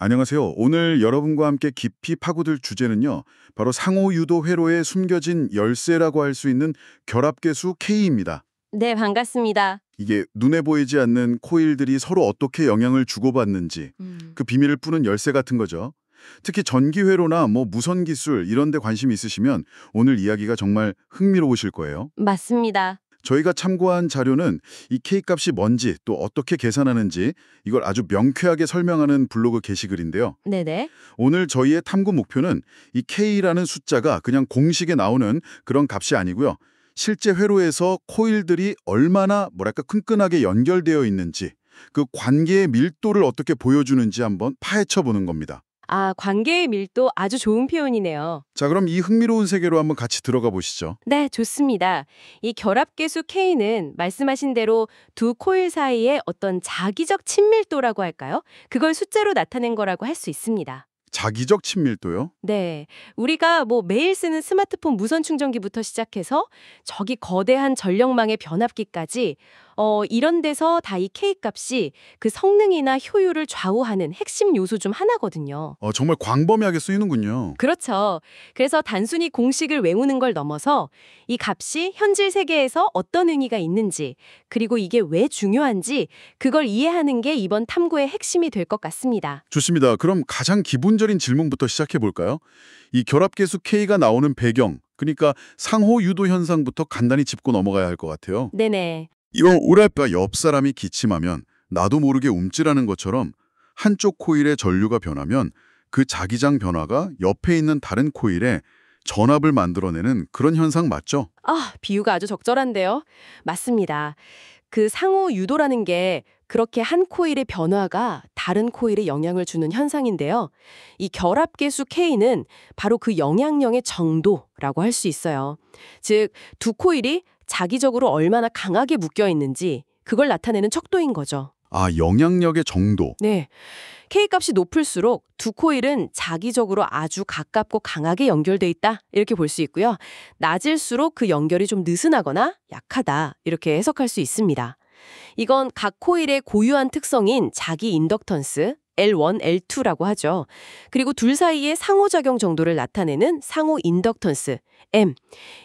안녕하세요. 오늘 여러분과 함께 깊이 파고들 주제는요. 바로 상호유도 회로에 숨겨진 열쇠라고 할 수 있는 결합계수 K입니다. 네, 반갑습니다. 이게 눈에 보이지 않는 코일들이 서로 어떻게 영향을 주고받는지 그 비밀을 푸는 열쇠 같은 거죠. 특히 전기회로나 무선 기술 이런 데 관심 있으시면 오늘 이야기가 정말 흥미로우실 거예요. 맞습니다. 저희가 참고한 자료는 이 K값이 뭔지 또 어떻게 계산하는지 이걸 아주 명쾌하게 설명하는 블로그 게시글인데요. 네네. 오늘 저희의 탐구 목표는 이 K라는 숫자가 그냥 공식에 나오는 그런 값이 아니고요. 실제 회로에서 코일들이 얼마나 끈끈하게 연결되어 있는지 그 관계의 밀도를 어떻게 보여주는지 한번 파헤쳐 보는 겁니다. 아, 관계의 밀도 아주 좋은 표현이네요. 자, 그럼 이 흥미로운 세계로 한번 같이 들어가 보시죠. 네, 좋습니다. 이 결합계수 K는 말씀하신 대로 두 코일 사이의 어떤 자기적 친밀도라고 할까요? 그걸 숫자로 나타낸 거라고 할 수 있습니다. 자기적 친밀도요? 네. 우리가 매일 쓰는 스마트폰 무선 충전기부터 시작해서 저기 거대한 전력망의 변압기까지 이런 데서 다 이 K값이 그 성능이나 효율을 좌우하는 핵심 요소 중 하나거든요. 정말 광범위하게 쓰이는군요. 그렇죠. 그래서 단순히 공식을 외우는 걸 넘어서 이 값이 현실 세계에서 어떤 의미가 있는지, 그리고 이게 왜 중요한지 그걸 이해하는 게 이번 탐구의 핵심이 될 것 같습니다. 좋습니다. 그럼 가장 기본적인 질문부터 시작해 볼까요? 이 결합계수 K가 나오는 배경, 그러니까 상호유도 현상부터 간단히 짚고 넘어가야 할 것 같아요. 네네. 이거 우랄까 옆 사람이 기침하면 나도 모르게 움찔하는 것처럼 한쪽 코일의 전류가 변하면 그 자기장 변화가 옆에 있는 다른 코일에 전압을 만들어내는 그런 현상 맞죠? 아, 비유가 아주 적절한데요. 맞습니다. 그 상호 유도라는 게 그렇게 한 코일의 변화가 다른 코일에 영향을 주는 현상인데요. 이 결합계수 K는 바로 그 영향력의 정도라고 할 수 있어요. 즉, 두 코일이 자기적으로 얼마나 강하게 묶여 있는지 그걸 나타내는 척도인 거죠. 아, 영향력의 정도. 네. K값이 높을수록 두 코일은 자기적으로 아주 가깝고 강하게 연결돼 있다 이렇게 볼 수 있고요. 낮을수록 그 연결이 좀 느슨하거나 약하다 이렇게 해석할 수 있습니다. 이건 각 코일의 고유한 특성인 자기 인덕턴스 L1, L2라고 하죠. 그리고 둘 사이의 상호작용 정도를 나타내는 상호 인덕턴스 M.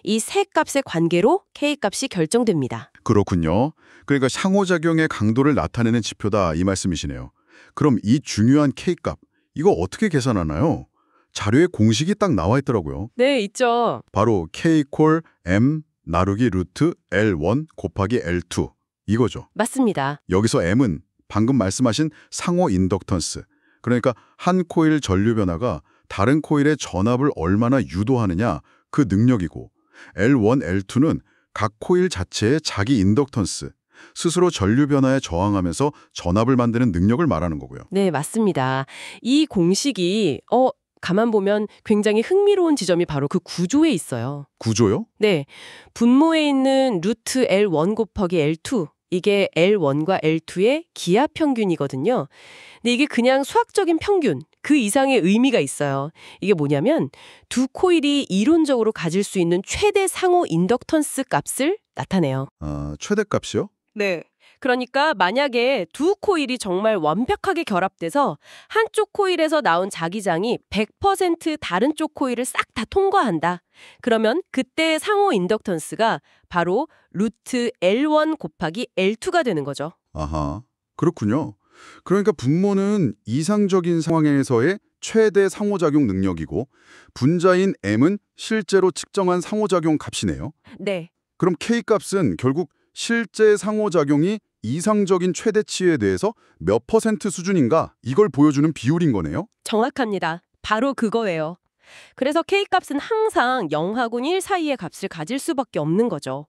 이 세 값의 관계로 K값이 결정됩니다. 그렇군요. 그러니까 상호작용의 강도를 나타내는 지표다 이 말씀이시네요. 그럼 이 중요한 K값, 이거 어떻게 계산하나요? 자료에 공식이 딱 나와 있더라고요. 네, 있죠. 바로 K 콜 M 나누기 루트 L1 곱하기 L2 이거죠. 맞습니다. 여기서 M은 방금 말씀하신 상호 인덕턴스, 그러니까 한 코일 전류 변화가 다른 코일의 전압을 얼마나 유도하느냐 그 능력이고, L1, L2는 각 코일 자체의 자기 인덕턴스, 스스로 전류 변화에 저항하면서 전압을 만드는 능력을 말하는 거고요. 네, 맞습니다. 이 공식이 가만 보면 굉장히 흥미로운 지점이 바로 그 구조에 있어요. 구조요? 네, 분모에 있는 루트 L1 곱하기 L2 이게 L1과 L2의 기하 평균이거든요. 근데 이게 그냥 수학적인 평균, 그 이상의 의미가 있어요. 이게 뭐냐면 두 코일이 이론적으로 가질 수 있는 최대 상호 인덕턴스 값을 나타내요. 아, 최대값이요? 네. 그러니까 만약에 두 코일이 정말 완벽하게 결합돼서 한쪽 코일에서 나온 자기장이 100% 다른 쪽 코일을 싹 다 통과한다. 그러면 그때의 상호 인덕턴스가 바로 루트 L1 곱하기 L2가 되는 거죠. 아하, 그렇군요. 그러니까 분모는 이상적인 상황에서의 최대 상호작용 능력이고 분자인 M은 실제로 측정한 상호작용 값이네요. 네. 그럼 K값은 결국 실제 상호작용이 이상적인 최대치에 대해서 몇 퍼센트 수준인가 이걸 보여주는 비율인 거네요. 정확합니다. 바로 그거예요. 그래서 K값은 항상 0하고 1 사이의 값을 가질 수밖에 없는 거죠.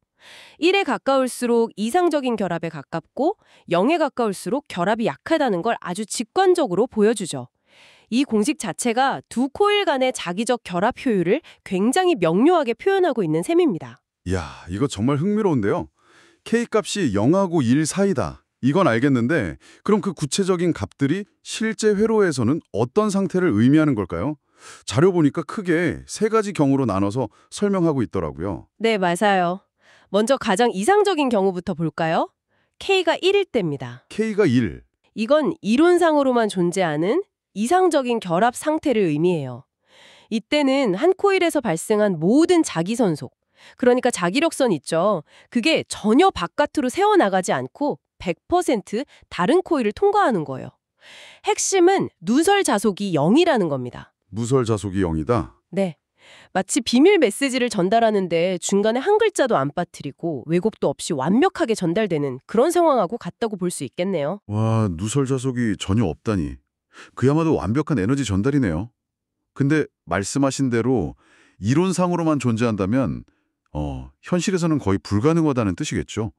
1에 가까울수록 이상적인 결합에 가깝고 0에 가까울수록 결합이 약하다는 걸 아주 직관적으로 보여주죠. 이 공식 자체가 두 코일 간의 자기적 결합 효율을 굉장히 명료하게 표현하고 있는 셈입니다. 이야, 이거 정말 흥미로운데요. K값이 0하고 1 사이다. 이건 알겠는데 그럼 그 구체적인 값들이 실제 회로에서는 어떤 상태를 의미하는 걸까요? 자료 보니까 크게 세 가지 경우로 나눠서 설명하고 있더라고요. 네, 맞아요. 먼저 가장 이상적인 경우부터 볼까요? K가 1일 때입니다. K가 1. 이건 이론상으로만 존재하는 이상적인 결합 상태를 의미해요. 이때는 한 코일에서 발생한 모든 자기선속, 그러니까 자기력선 있죠. 그게 전혀 바깥으로 새어나가지 않고 100% 다른 코일을 통과하는 거예요. 핵심은 누설 자속이 0이라는 겁니다. 무설 자속이 0이다. 네. 마치 비밀 메시지를 전달하는데 중간에 한 글자도 안 빠뜨리고 왜곡도 없이 완벽하게 전달되는 그런 상황하고 같다고 볼 수 있겠네요. 와, 누설 자속이 전혀 없다니. 그야말로 완벽한 에너지 전달이네요. 근데 말씀하신 대로 이론상으로만 존재한다면 현실에서는 거의 불가능하다는 뜻이겠죠.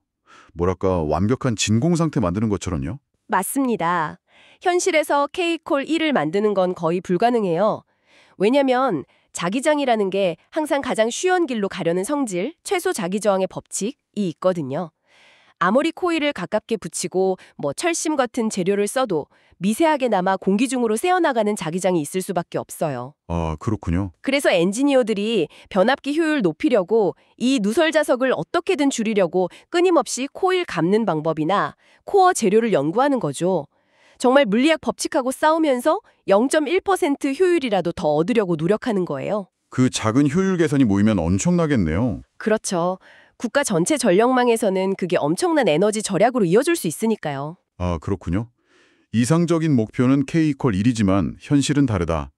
뭐랄까 완벽한 진공 상태 만드는 것처럼요. 맞습니다. 현실에서 K콜 1을 만드는 건 거의 불가능해요. 왜냐면 자기장이라는 게 항상 가장 쉬운 길로 가려는 성질, 최소 자기저항의 법칙이 있거든요. 아무리 코일을 가깝게 붙이고 철심 같은 재료를 써도 미세하게 남아 공기 중으로 새어나가는 자기장이 있을 수밖에 없어요. 아, 그렇군요. 그래서 엔지니어들이 변압기 효율 높이려고 이 누설 자석을 어떻게든 줄이려고 끊임없이 코일 감는 방법이나 코어 재료를 연구하는 거죠. 정말 물리학 법칙하고 싸우면서 0.1% 효율이라도 더 얻으려고 노력하는 거예요. 그 작은 효율 개선이 모이면 엄청나겠네요. 그렇죠. 국가 전체 전력망에서는 그게 엄청난 에너지 절약으로 이어질 수 있으니까요. 아, 그렇군요. 이상적인 목표는 K=1이지만 현실은 다르다.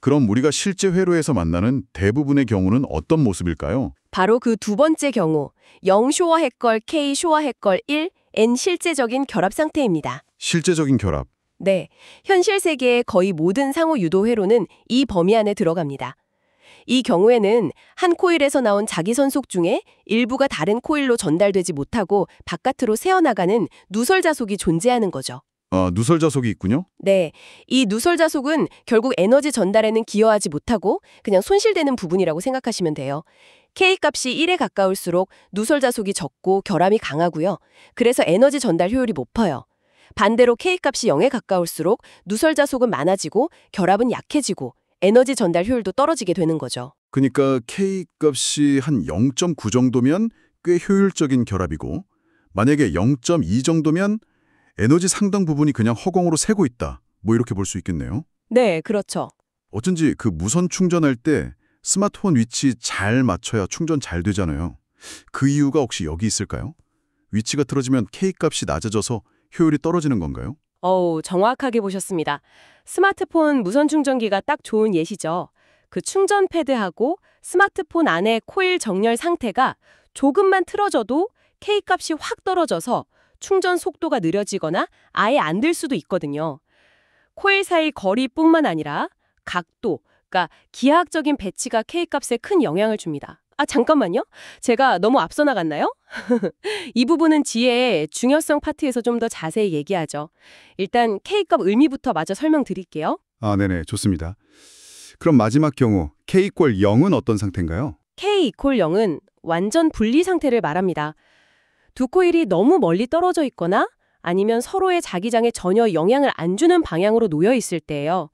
그럼 우리가 실제 회로에서 만나는 대부분의 경우는 어떤 모습일까요? 바로 그 두 번째 경우, 0 쇼어 핵걸, K 쇼어 핵걸 1, N 실제적인 결합 상태입니다. 실제적인 결합. 네, 현실 세계의 거의 모든 상호 유도 회로는 이 범위 안에 들어갑니다. 이 경우에는 한 코일에서 나온 자기선속 중에 일부가 다른 코일로 전달되지 못하고 바깥으로 새어나가는 누설 자속이 존재하는 거죠. 아, 누설 자속이 있군요. 네, 이 누설 자속은 결국 에너지 전달에는 기여하지 못하고 그냥 손실되는 부분이라고 생각하시면 돼요. K값이 1에 가까울수록 누설 자속이 적고 결함이 강하고요. 그래서 에너지 전달 효율이 높아요. 반대로 K값이 0에 가까울수록 누설 자속은 많아지고 결합은 약해지고 에너지 전달 효율도 떨어지게 되는 거죠. 그러니까 K값이 한 0.9 정도면 꽤 효율적인 결합이고 만약에 0.2 정도면 에너지 상당 부분이 그냥 허공으로 새고 있다. 이렇게 볼 수 있겠네요. 네, 그렇죠. 어쩐지 그 무선 충전할 때 스마트폰 위치 잘 맞춰야 충전 잘 되잖아요. 그 이유가 혹시 여기 있을까요? 위치가 틀어지면 K값이 낮아져서 효율이 떨어지는 건가요? 정확하게 보셨습니다. 스마트폰 무선 충전기가 딱 좋은 예시죠. 그 충전 패드하고 스마트폰 안의 코일 정렬 상태가 조금만 틀어져도 K값이 확 떨어져서 충전 속도가 느려지거나 아예 안 될 수도 있거든요. 코일 사이 거리뿐만 아니라 각도, 그러니까 기하학적인 배치가 K값에 큰 영향을 줍니다. 잠깐만요. 제가 너무 앞서 나갔나요? 이 부분은 뒤에 중요성 파트에서 좀 더 자세히 얘기하죠. 일단 K값 의미부터 마저 설명드릴게요. 아, 네네. 좋습니다. 그럼 마지막 경우 K=0은 어떤 상태인가요? K=0은 완전 분리 상태를 말합니다. 두 코일이 너무 멀리 떨어져 있거나 아니면 서로의 자기장에 전혀 영향을 안 주는 방향으로 놓여 있을 때예요.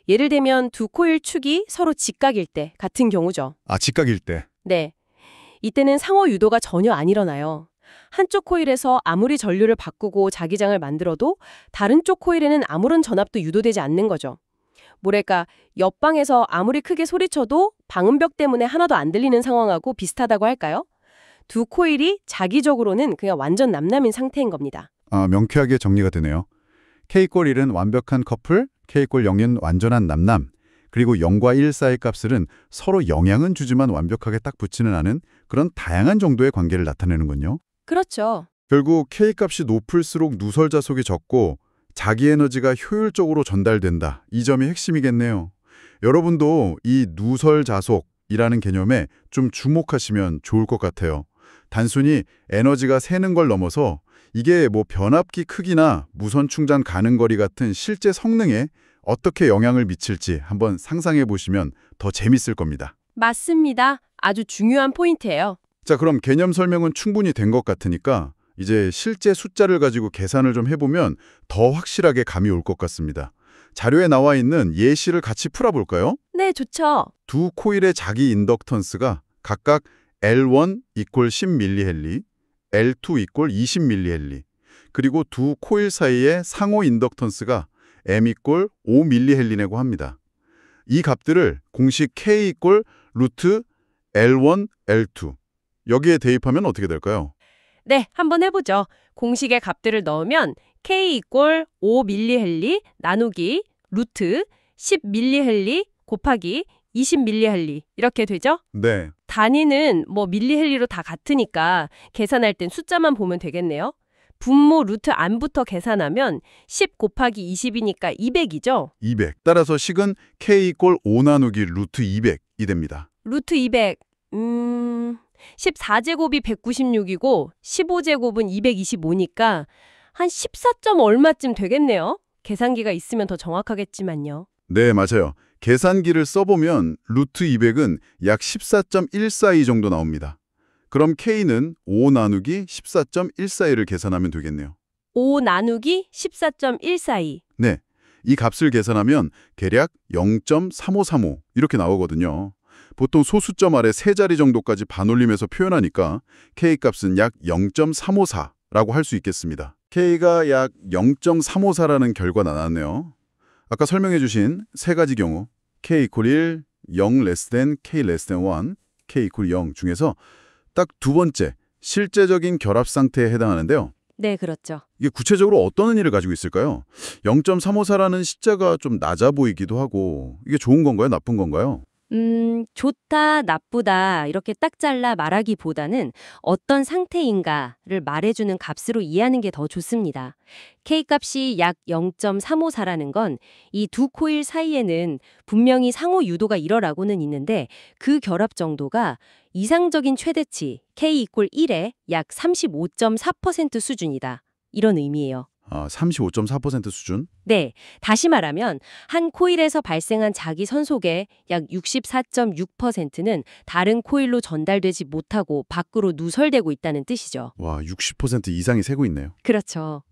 예를 들면 두 코일 축이 서로 직각일 때 같은 경우죠. 아, 직각일 때. 네. 이때는 상호 유도가 전혀 안 일어나요. 한쪽 코일에서 아무리 전류를 바꾸고 자기장을 만들어도 다른 쪽 코일에는 아무런 전압도 유도되지 않는 거죠. 뭐랄까, 옆방에서 아무리 크게 소리쳐도 방음벽 때문에 하나도 안 들리는 상황하고 비슷하다고 할까요? 두 코일이 자기적으로는 그냥 완전 남남인 상태인 겁니다. 아, 명쾌하게 정리가 되네요. K=1은 완벽한 커플, K=0은 완전한 남남, 그리고 0과 1 사이 값들은 서로 영향은 주지만 완벽하게 딱 붙지는 않은 그런 다양한 정도의 관계를 나타내는군요. 그렇죠. 결국 K값이 높을수록 누설 자속이 적고 자기 에너지가 효율적으로 전달된다. 이 점이 핵심이겠네요. 여러분도 이 누설 자속이라는 개념에 좀 주목하시면 좋을 것 같아요. 단순히 에너지가 새는 걸 넘어서 이게 변압기 크기나 무선 충전 가능 거리 같은 실제 성능에 어떻게 영향을 미칠지 한번 상상해 보시면 더 재밌을 겁니다. 맞습니다. 아주 중요한 포인트예요. 자, 그럼 개념 설명은 충분히 된 것 같으니까 이제 실제 숫자를 가지고 계산을 좀 해보면 더 확실하게 감이 올 것 같습니다. 자료에 나와 있는 예시를 같이 풀어볼까요? 네, 좋죠. 두 코일의 자기 인덕턴스가 각각 L1 = 10mH, L2 = 20mH, 그리고 두 코일 사이의 상호 인덕턴스가 m 이꼴 5mH라고 합니다. 이 값들을 공식 k 이꼴 루트 L1, L2 여기에 대입하면 어떻게 될까요? 네, 한번 해보죠. 공식의 값들을 넣으면 K 이꼴 5mH 나누기 루트 10mH 곱하기 20mH 이렇게 되죠? 네. 단위는 뭐 밀리헬리로 다 같으니까 계산할 땐 숫자만 보면 되겠네요. 분모 루트 안부터 계산하면 10 곱하기 20이니까 200이죠? 200. 따라서 식은 k 이꼴 5 나누기 루트 200이 됩니다. 루트 200, 14제곱이 196이고 15제곱은 225니까 한 14점 얼마쯤 되겠네요. 계산기가 있으면 더 정확하겠지만요. 네, 맞아요. 계산기를 써보면 루트 200은 약 14.142 정도 나옵니다. 그럼 k는 5 나누기 14.142를 계산하면 되겠네요. 5 나누기 14.142. 네, 이 값을 계산하면 대략 0.3535 이렇게 나오거든요. 보통 소수점 아래 세 자리 정도까지 반올림해서 표현하니까 k값은 약 0.354라고 할 수 있겠습니다. k가 약 0.354라는 결과가 나왔네요. 아까 설명해 주신 세 가지 경우 k 이퀄 1, 0 less than k less than 1, k 이퀄 0 중에서 딱 두 번째 실제적인 결합 상태에 해당하는데요. 네, 그렇죠. 이게 구체적으로 어떤 의미를 가지고 있을까요? 0.354라는 숫자가 좀 낮아 보이기도 하고 이게 좋은 건가요? 나쁜 건가요? 좋다, 나쁘다 이렇게 딱 잘라 말하기보다는 어떤 상태인가를 말해주는 값으로 이해하는 게 더 좋습니다. K값이 약 0.354라는 건 이 두 코일 사이에는 분명히 상호 유도가 일어나고는 있는데 그 결합 정도가 이상적인 최대치 K 이꼴 1의 약 35.4% 수준이다. 이런 의미예요. 35.4% 수준? 네, 다시 말하면 한 코일에서 발생한 자기 선속의 약 64.6%는 다른 코일로 전달되지 못하고 밖으로 누설되고 있다는 뜻이죠. 와, 60% 이상이 새고 있네요. 그렇죠.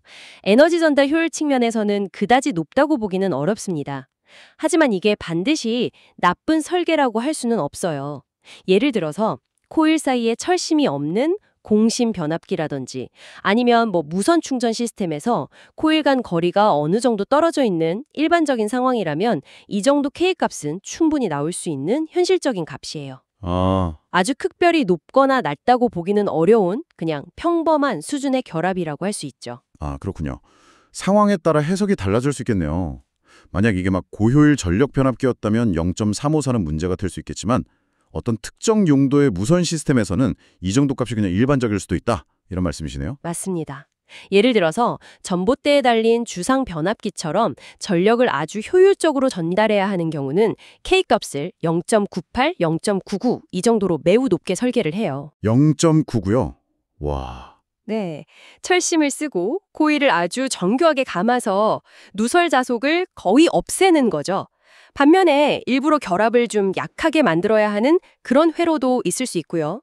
에너지 전달 효율 측면에서는 그다지 높다고 보기는 어렵습니다. 하지만 이게 반드시 나쁜 설계라고 할 수는 없어요. 예를 들어서 코일 사이에 철심이 없는 공심 변압기라든지 아니면 무선 충전 시스템에서 코일 간 거리가 어느 정도 떨어져 있는 일반적인 상황이라면 이 정도 K값은 충분히 나올 수 있는 현실적인 값이에요. 아주 특별히 높거나 낮다고 보기는 어려운 그냥 평범한 수준의 결합이라고 할 수 있죠. 그렇군요. 상황에 따라 해석이 달라질 수 있겠네요. 만약 이게 막 고효율 전력 변압기였다면 0.354는 문제가 될 수 있겠지만 어떤 특정 용도의 무선 시스템에서는 이 정도 값이 그냥 일반적일 수도 있다. 이런 말씀이시네요. 맞습니다. 예를 들어서 전봇대에 달린 주상 변압기처럼 전력을 아주 효율적으로 전달해야 하는 경우는 K값을 0.98, 0.99 이 정도로 매우 높게 설계를 해요. 0.99요? 와. 네, 철심을 쓰고 코일을 아주 정교하게 감아서 누설 자속을 거의 없애는 거죠. 반면에 일부러 결합을 좀 약하게 만들어야 하는 그런 회로도 있을 수 있고요.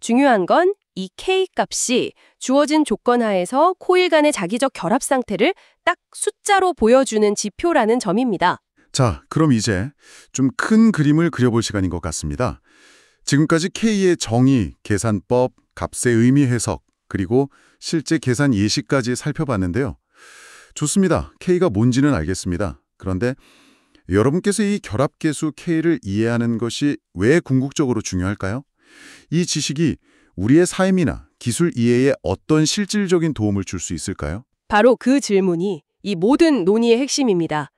중요한 건 이 K값이 주어진 조건 하에서 코일 간의 자기적 결합 상태를 딱 숫자로 보여주는 지표라는 점입니다. 자, 그럼 이제 좀 큰 그림을 그려볼 시간인 것 같습니다. 지금까지 K의 정의, 계산법, 값의 의미 해석, 그리고 실제 계산 예시까지 살펴봤는데요. 좋습니다. K가 뭔지는 알겠습니다. 그런데 여러분께서 이 결합계수 K를 이해하는 것이 왜 궁극적으로 중요할까요? 이 지식이 우리의 삶이나 기술 이해에 어떤 실질적인 도움을 줄 수 있을까요? 바로 그 질문이 이 모든 논의의 핵심입니다.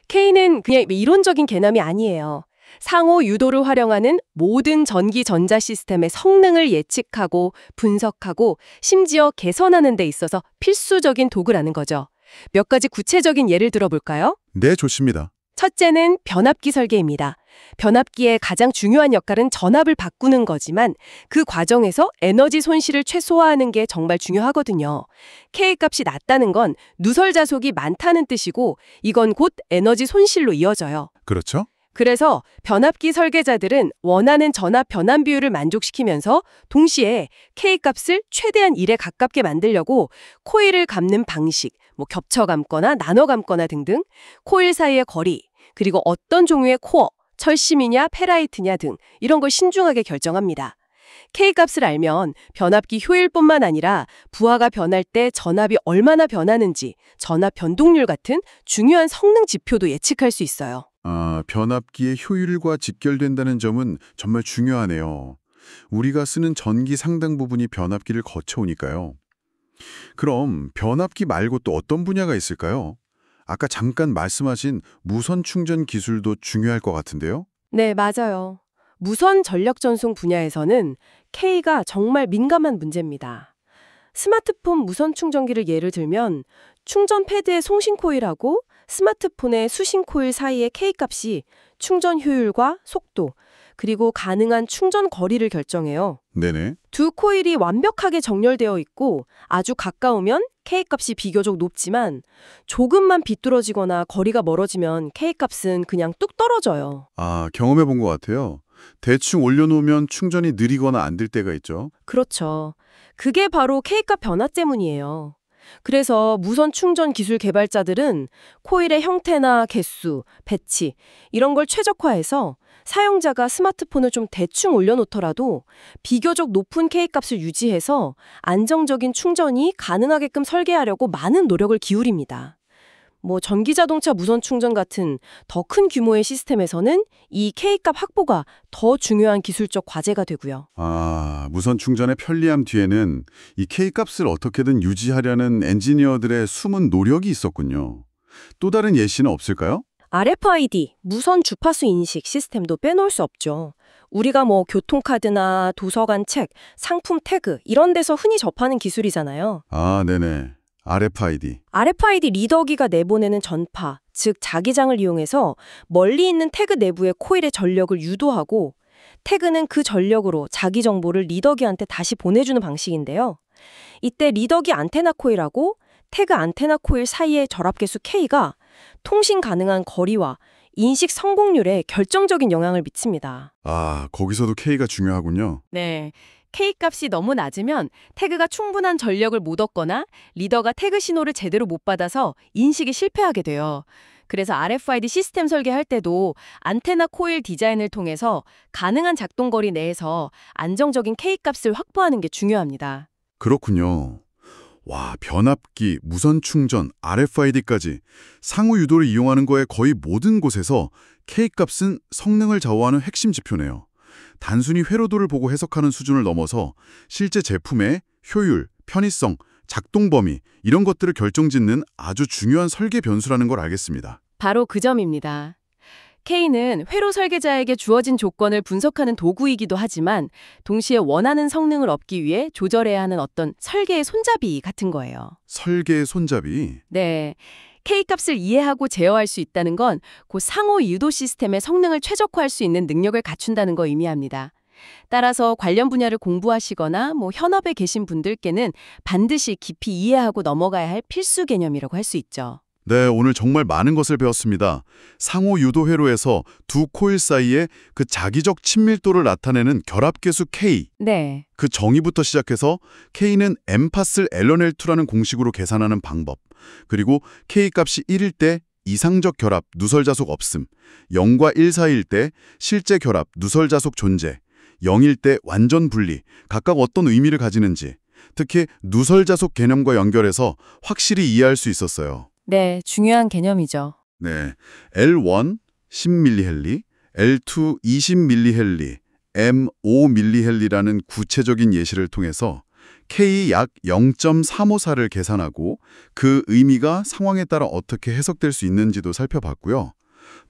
K는 그냥 이론적인 개념이 아니에요. 상호 유도를 활용하는 모든 전기 전자 시스템의 성능을 예측하고 분석하고 심지어 개선하는 데 있어서 필수적인 도구라는 거죠. 몇 가지 구체적인 예를 들어볼까요? 네, 좋습니다. 첫째는 변압기 설계입니다. 변압기의 가장 중요한 역할은 전압을 바꾸는 거지만 그 과정에서 에너지 손실을 최소화하는 게 정말 중요하거든요. K값이 낮다는 건 누설 자속이 많다는 뜻이고 이건 곧 에너지 손실로 이어져요. 그렇죠? 그래서 변압기 설계자들은 원하는 전압 변환 비율을 만족시키면서 동시에 K값을 최대한 1에 가깝게 만들려고 코일을 감는 방식, 겹쳐 감거나 나눠 감거나 등등, 코일 사이의 거리, 그리고 어떤 종류의 코어, 철심이냐 페라이트냐 등 이런 걸 신중하게 결정합니다. K값을 알면 변압기 효율뿐만 아니라 부하가 변할 때 전압이 얼마나 변하는지, 전압 변동률 같은 중요한 성능 지표도 예측할 수 있어요. 아, 변압기의 효율과 직결된다는 점은 정말 중요하네요. 우리가 쓰는 전기 상당 부분이 변압기를 거쳐오니까요. 그럼 변압기 말고 또 어떤 분야가 있을까요? 아까 잠깐 말씀하신 무선 충전 기술도 중요할 것 같은데요? 네, 맞아요. 무선 전력 전송 분야에서는 K가 정말 민감한 문제입니다. 스마트폰 무선 충전기를 예를 들면 충전 패드의 송신 코일하고 스마트폰의 수신 코일 사이의 K값이 충전 효율과 속도, 그리고 가능한 충전 거리를 결정해요. 네네. 두 코일이 완벽하게 정렬되어 있고 아주 가까우면 K값이 비교적 높지만 조금만 비뚤어지거나 거리가 멀어지면 K값은 그냥 뚝 떨어져요. 아, 경험해 본 것 같아요. 대충 올려놓으면 충전이 느리거나 안 될 때가 있죠. 그렇죠. 그게 바로 K값 변화 때문이에요. 그래서 무선 충전 기술 개발자들은 코일의 형태나 개수, 배치 이런 걸 최적화해서 사용자가 스마트폰을 좀 대충 올려놓더라도 비교적 높은 K값을 유지해서 안정적인 충전이 가능하게끔 설계하려고 많은 노력을 기울입니다. 전기자동차 무선 충전 같은 더 큰 규모의 시스템에서는 이 K값 확보가 더 중요한 기술적 과제가 되고요. 아, 무선 충전의 편리함 뒤에는 이 K값을 어떻게든 유지하려는 엔지니어들의 숨은 노력이 있었군요. 또 다른 예시는 없을까요? RFID, 무선 주파수 인식 시스템도 빼놓을 수 없죠. 우리가 교통카드나 도서관 책, 상품 태그 이런 데서 흔히 접하는 기술이잖아요. 아, 네네. RFID. RFID 리더기가 내보내는 전파, 즉 자기장을 이용해서 멀리 있는 태그 내부의 코일의 전력을 유도하고 태그는 그 전력으로 자기 정보를 리더기한테 다시 보내주는 방식인데요. 이때 리더기 안테나 코일하고 태그 안테나 코일 사이의 결합계수 K가 통신 가능한 거리와 인식 성공률에 결정적인 영향을 미칩니다. 아, 거기서도 K가 중요하군요. 네. K값이 너무 낮으면 태그가 충분한 전력을 못 얻거나 리더가 태그 신호를 제대로 못 받아서 인식이 실패하게 돼요. 그래서 RFID 시스템 설계할 때도 안테나 코일 디자인을 통해서 가능한 작동거리 내에서 안정적인 K값을 확보하는 게 중요합니다. 그렇군요. 와, 변압기, 무선 충전, RFID까지 상호 유도를 이용하는 거의 거의 모든 곳에서 K값은 성능을 좌우하는 핵심 지표네요. 단순히 회로도를 보고 해석하는 수준을 넘어서 실제 제품의 효율, 편의성, 작동 범위 이런 것들을 결정짓는 아주 중요한 설계 변수라는 걸 알겠습니다. 바로 그 점입니다. K는 회로 설계자에게 주어진 조건을 분석하는 도구이기도 하지만 동시에 원하는 성능을 얻기 위해 조절해야 하는 어떤 설계의 손잡이 같은 거예요. 설계의 손잡이. 네. K값을 이해하고 제어할 수 있다는 건 그 상호 유도 시스템의 성능을 최적화할 수 있는 능력을 갖춘다는 거 의미합니다. 따라서 관련 분야를 공부하시거나 현업에 계신 분들께는 반드시 깊이 이해하고 넘어가야 할 필수 개념이라고 할 수 있죠. 네, 오늘 정말 많은 것을 배웠습니다. 상호 유도 회로에서 두 코일 사이에 그 자기적 친밀도를 나타내는 결합계수 K. 네. 그 정의부터 시작해서 K는 엠파슬 LNL2라는 공식으로 계산하는 방법, 그리고 K값이 1일 때 이상적 결합, 누설자속 없음, 0과 1 사이일 때 실제 결합, 누설자속 존재, 0일 때 완전 분리, 각각 어떤 의미를 가지는지, 특히 누설자속 개념과 연결해서 확실히 이해할 수 있었어요. 네, 중요한 개념이죠. 네, L1 10mH, L2 20mH, M 5mH라는 구체적인 예시를 통해서 K 약 0.354를 계산하고 그 의미가 상황에 따라 어떻게 해석될 수 있는지도 살펴봤고요.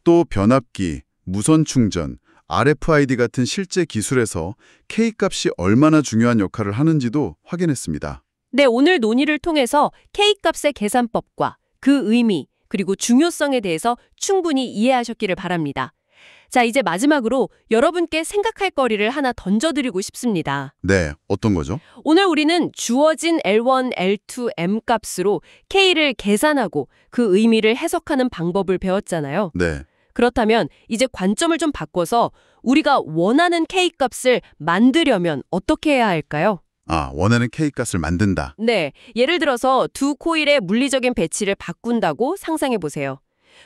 또 변압기, 무선 충전, RFID 같은 실제 기술에서 K값이 얼마나 중요한 역할을 하는지도 확인했습니다. 네, 오늘 논의를 통해서 K값의 계산법과 그 의미, 그리고 중요성에 대해서 충분히 이해하셨기를 바랍니다. 자, 이제 마지막으로 여러분께 생각할 거리를 하나 던져드리고 싶습니다. 네, 어떤 거죠? 오늘 우리는 주어진 L1, L2, M값으로 K를 계산하고 그 의미를 해석하는 방법을 배웠잖아요. 네, 그렇다면 이제 관점을 좀 바꿔서 우리가 원하는 K값을 만들려면 어떻게 해야 할까요? 아, 원하는 K값을 만든다. 네, 예를 들어서 두 코일의 물리적인 배치를 바꾼다고 상상해 보세요.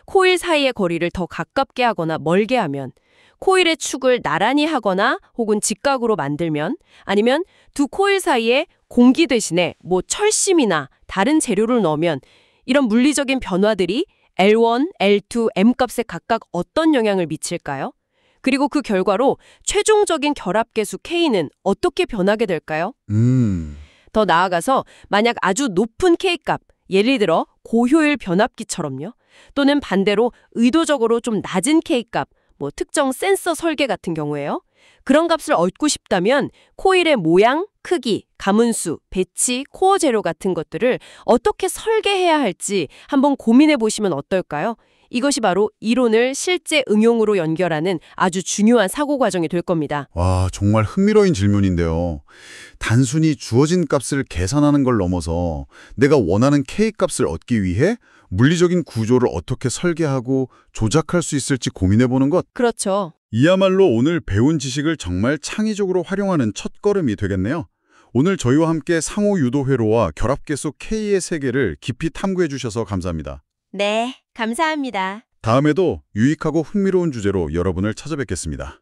코일 사이의 거리를 더 가깝게 하거나 멀게 하면 코일의 축을 나란히 하거나 혹은 직각으로 만들면, 아니면 두 코일 사이에 공기 대신에 뭐 철심이나 다른 재료를 넣으면 이런 물리적인 변화들이 L1, L2, M값에 각각 어떤 영향을 미칠까요? 그리고 그 결과로 최종적인 결합계수 K는 어떻게 변하게 될까요? 더 나아가서 만약 아주 높은 K값, 예를 들어 고효율 변압기처럼요. 또는 반대로 의도적으로 좀 낮은 K값, 뭐 특정 센서 설계 같은 경우에요. 그런 값을 얻고 싶다면 코일의 모양, 크기, 가문수, 배치, 코어 재료 같은 것들을 어떻게 설계해야 할지 한번 고민해 보시면 어떨까요? 이것이 바로 이론을 실제 응용으로 연결하는 아주 중요한 사고 과정이 될 겁니다. 와, 정말 흥미로운 질문인데요. 단순히 주어진 값을 계산하는 걸 넘어서 내가 원하는 K값을 얻기 위해 물리적인 구조를 어떻게 설계하고 조작할 수 있을지 고민해보는 것. 그렇죠. 이야말로 오늘 배운 지식을 정말 창의적으로 활용하는 첫걸음이 되겠네요. 오늘 저희와 함께 상호 유도 회로와 결합계수 K의 세계를 깊이 탐구해 주셔서 감사합니다. 네, 감사합니다. 다음에도 유익하고 흥미로운 주제로 여러분을 찾아뵙겠습니다.